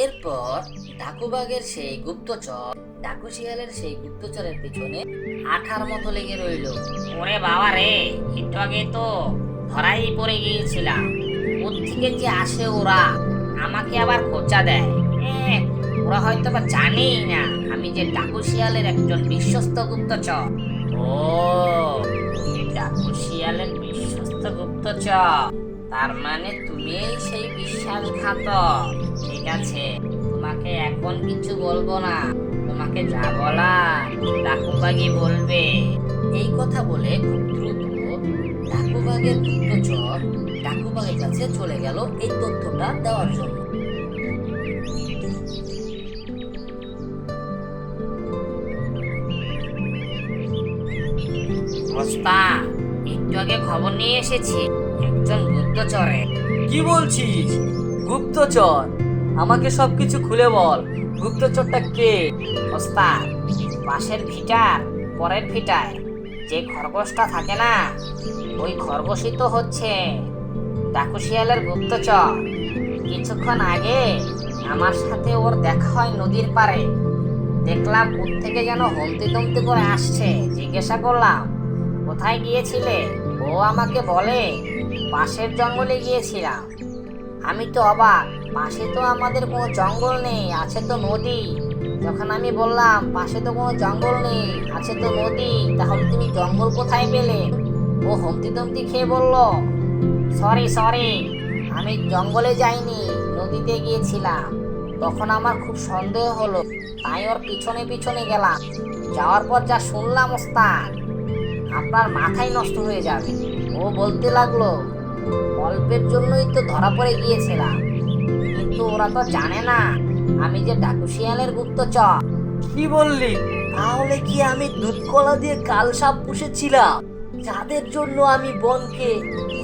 এরপর ডাকুবাগের সেই গুপ্তচর ডাকু শিয়ালের সেই গুপ্তচরের পিছনে আঠার মতো লেগে রইল। ওরে বাবা রে, একটু আগে তো ধরাই পড়ে গিয়েছিলাম। কোত্থেকে যে আসে ওরা, আমাকে আবার খোঁচা দেয়। ওরা হয়তো বা জানেই না আমি যে ডাকু শিয়ালের একজন বিশ্বস্ত গুপ্তচর। ও, তুমি ডাকু শিয়ালের বিশ্বস্ত গুপ্তচর, তার মানে তুমি সেই বিশ্বাসঘাতক। ঠিক আছে, তোমাকে এখন কিছু বলবো না, তোমাকে যা বলার ডাকুবাগই বলবে। এই কথা বলে খুব দ্রুত ডাকুবাগের গুপ্তচর ডাকুবাগের কাছে চলে গেল এই তথ্যটা দেওয়ার জন্য। ওস্তাদ, একটু আগে খবর নিয়ে এসেছি একজন গুপ্তচরের। কি বলছিস? গুপ্তচর? আমাকে সবকিছু খুলে বল, গুপ্তচরটা কে? ওস্তাদ, পাশের ভিটার পরের ভিটায় যে খরগোশটা থাকে না, ওই খরগোশই তো হচ্ছে ডাকু শিয়ালের গুপ্তচর। কিছুক্ষণ আগে আমার সাথে ওর দেখা হয় নদীর পাড়ে। দেখলাম কোত্থেকে যেন হমতি দমতি করে আসছে। জিজ্ঞাসা করলাম, কোথায় গিয়েছিলে? ও আমাকে বলে, পাশের জঙ্গলে গিয়েছিলাম। আমি তো অবাক, পাশে তো আমাদের কোনো জঙ্গল নেই, আছে তো নদী। যখন আমি বললাম পাশে তো কোনো জঙ্গল নেই, আছে তো নদী, তাহলে তুমি জঙ্গল কোথায় পেলে? ও হমতি দমতি খেয়ে বলল, সরি সরি, আমি জঙ্গলে যাইনি, নদীতে গিয়েছিলাম। তখন আমার খুব সন্দেহ হলো, তাই ওর পিছনে পিছনে গেলাম। যাওয়ার পর যা শুনলাম ওস্তাদ, আপনার মাথাই নষ্ট হয়ে যাবে। ও বলতে লাগলো, অল্পের জন্যই তো ধরা পড়ে গিয়েছিলাম, কিন্তু ওরা তো জানে না আমি যে ডাকু শিয়ালের গুপ্তচর। কি বললি? তাহলে কি আমি দুধ কলা দিয়ে কাল সাপ পুষেছিলাম, যাদের জন্য আমি বনকে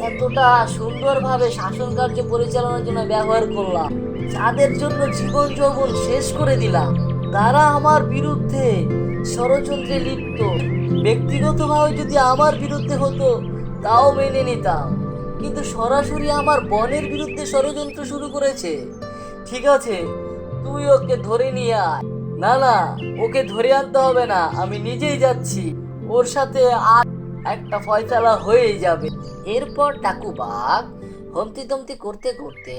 এতটা সুন্দরভাবে শাসন কার্য পরিচালনার জন্য ব্যবহার করলাম, যাদের জন্য জীবন যৌবন শেষ করে দিলাম, তারা আমার বিরুদ্ধে ষড়যন্ত্রে লিপ্ত? ব্যক্তিগতভাবে যদি আমার বিরুদ্ধে হতো তাও মেনে নিতাম, কিন্তু সরাসরি আমার বনের বিরুদ্ধে ষড়যন্ত্র শুরু করেছে। ঠিক আছে, তুই ওকে ধরে নিয়ে আয়। না না, ওকে ধরে আনতে হবে না, আমি নিজেই যাচ্ছি। ওর সাথে আর একটা ফয়সালা হয়েই যাবে। এরপর ডাকুবাগ হমতি দমতি করতে করতে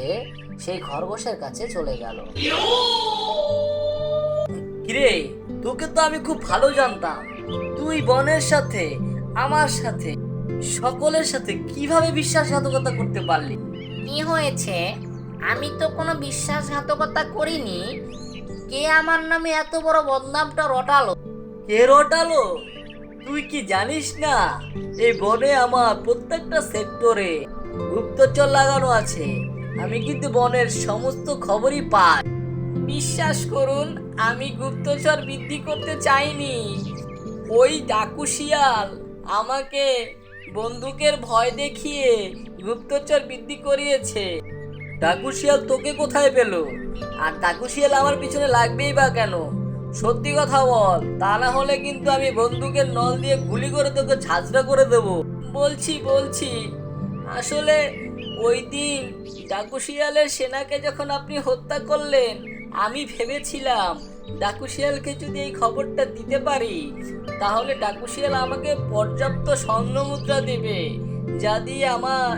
সেই খরগোশের কাছে চলে গেল। কিরে, তোকে তো আমি খুব ভালো জানতাম। তুই বনের সাথে, আমার সাথে, সকলের সাথে কিভাবে বিশ্বাসঘাতকতা করতে পারলি? কি হয়েছে? আমি তো কোনো বিশ্বাসঘাতকতা করিনি। কে আমার নামে এত বড় বদনামটা রটালো? কে রটালো? তুই কি জানিস না, এই বনে আমার প্রত্যেকটা সেক্টরে গুপ্তচর লাগানো আছে। আমি কিন্তু বনের সমস্ত খবরই পাই। বিশ্বাস করুন, আমি গুপ্তচর বৃদ্ধি করতে চাইনি। ওই ডাকু শিয়াল আমাকে বন্দুকের ভয় দেখিয়ে গুপ্তচর বৃদ্ধি করিয়েছে। ডাকু শিয়াল তোকে কোথায় পেলো? আর ডাকু শিয়াল আমার পিছনে লাগবেই বা কেন? সত্যি কথা বল, তা না হলে কিন্তু আমি বন্দুকের নল দিয়ে গুলি করে তোকে ঝাঁঝরা করে দেব। বলছি বলছি, আসলে ওই দিন ডাকু শিয়ালের সেনাকে যখন আপনি হত্যা করলেন, আমি ভেবেছিলাম ডাকু শিয়ালকে যদি এই খবরটা দিতে পারি, তাহলে ডাকু শিয়াল আমাকে পর্যাপ্ত স্বর্ণ মুদ্রা দেবে, যা দিয়ে আমার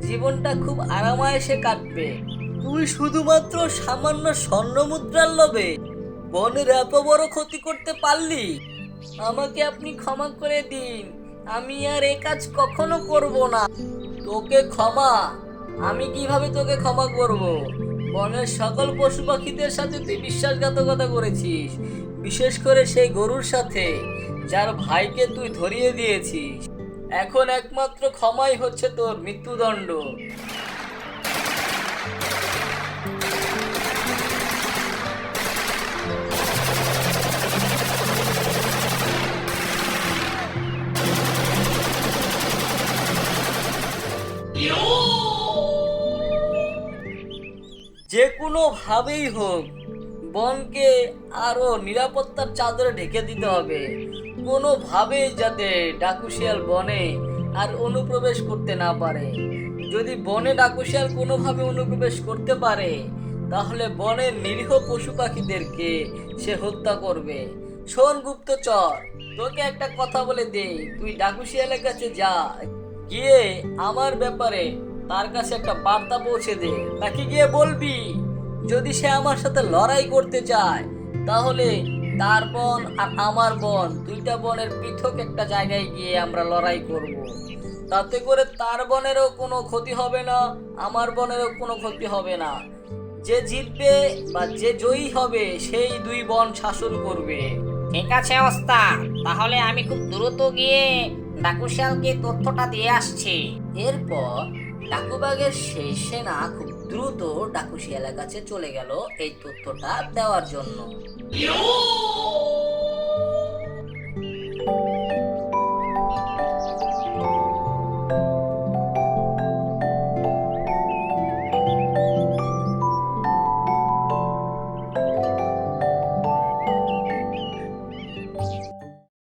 জীবনটা খুব আরামায়েশে কাটবে। তুই শুধুমাত্র সামান্য স্বর্ণ মুদ্রার লোভে বনের এত বড় ক্ষতি করতে পারলি? আমাকে আপনি ক্ষমা করে দিন, আমি আর এ কাজ কখনো করব না। তোকে ক্ষমা? আমি কিভাবে তোকে ক্ষমা করব? বনের সকল পশু পাখিদের সাথে তুই বিশ্বাসঘাতকতা করেছিস, বিশেষ করে সেই গরুর সাথে, যার ভাইকে তুই ধরিয়ে দিয়েছিস। এখন একমাত্র ক্ষমাই হচ্ছে তোর মৃত্যুদণ্ড। যে কোনো ভাবেই হোক বনকে আরো নিরাপত্তার চাদরে ঢেকে দিতে হবে। কোনোভাবেই যাতে ডাকু শিয়াল বনে আর অনুপ্রবেশ করতে না পারে। যদি বনে ডাকু শিয়াল কোনোভাবে অনুপ্রবেশ করতে পারে, তাহলে বনের নিরীহ পশু পাখিদেরকে সে হত্যা করবে। শোন গুপ্তচর, তোকে একটা কথা বলে দেই, তুই ডাকু শিয়ালের কাছে যা, গিয়ে আমার ব্যাপারে তার কাছে একটা বার্তা পৌঁছে দে। তাকে গিয়ে বলবি যদি সে আমার সাথে লড়াই করতে চায় তাহলে তার বন আর আমার বন, দুইটা বনের পৃথক একটা জায়গায় গিয়ে আমরা লড়াই করব। তাতে করে তার বনেরও কোনো ক্ষতি হবে না, আমার বনেরও কোনো ক্ষতি হবে না। যে জিতবে বা যে জয়ী হবে সেই দুই বন শাসন করবে। ঠিক আছে ওস্তাদ, তাহলে আমি খুব দ্রুত গিয়ে ডাকু শিয়ালকে তথ্যটা দিয়ে আসছি। এরপর ডাকুবাগের সেই সেনা খুব দ্রুত ডাকু শিয়ালের কাছে চলে গেল এই তথ্যটা দেওয়ার জন্য।